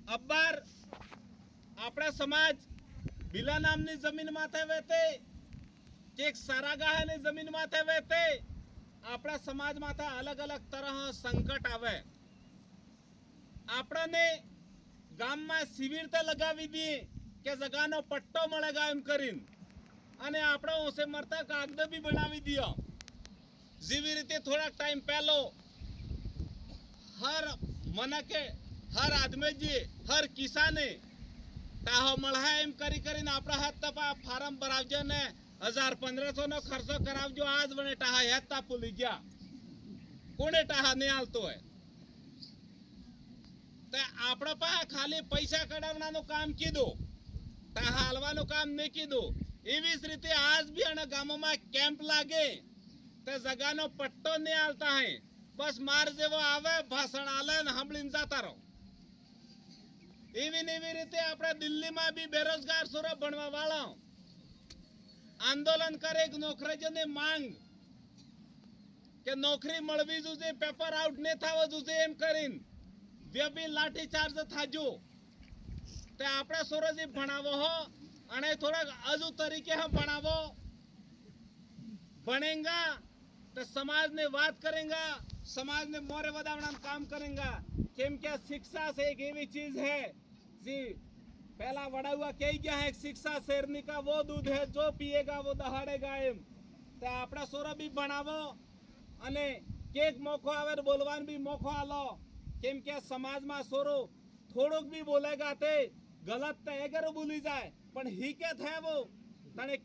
અબ્બાર આપણા સમાજ બિલા નામની જમીન માથે વેતે કે એક સારાગાહની જમીન માથે વેતે આપણા સમાજ માથે અલગ અલગ તરહ સંકટ આવે આપણને ગામમાં શિબિર તો લગાવી દઈએ કે જગાનો પટ્ટો મળેગા એમ કરીને અને આપણે ઓસે મરતા કાગદ બી બનાવી દિયો જેવી રીતે થોડાક ટાઈમ પહેલો હર મનકે હર આદમીજી હર કિસાને તાહો મળે એમ કરી કરીને આપણા હાથ તપા ફાર્મ ભરાવજો ને 1500 નો ખર્ચો કરાવજો આજ વને ટાહા હેતા ભૂલી ગયા કોને ટાહા નહીં આલતો હોય તે આપણા પાસે ખાલી પૈસા કઢાવવાનું કામ કીધું ટાહા હાલવાનું કામ નહીં કીધું એવી જ રીતે આજ બી અને ગામોમાં કેમ્પ લાગે તે જગાનો પટ્ટો નહીં આલતા હે બસ માર જેવો આવે ભાષણ આલે ને સાંભળીને જતા રહો એવી રીતે આપણે દિલ્હીમાં બી બેરોજગાર સુરો ભણવા વાળા આંદોલન કરે નોકરીઓની માંગ કે નોકરી મળવી જોઈએ પેપર આઉટ નહીં થવો જોઈએ એમ કરીને જે બી લાઠી ચાર્જ થાજો તે આપણે સુરજી ભણાવો હો અને થોડાક અજુ તરીકે ભણાવો ભણेगा तो समाज ने बात करेगा समाज ने मोरे बदावना काम करेगा केम क्या शिक्षा से एक एवी चीज है जी पहला वड़ा हुआ कही गया है शिक्षा शेरनी का वो दूध है जो पिएगा वो दहाड़ेगा एम तो आपड़ा सोरा भी बनावो अने केक मोखो आवे बोलवान भी मोखो आलो केम क्या समाज में सोरो थोड़ोक भी बोलेगा ते गलत तो एगर बोली जाए पण ही क्या थे वो तने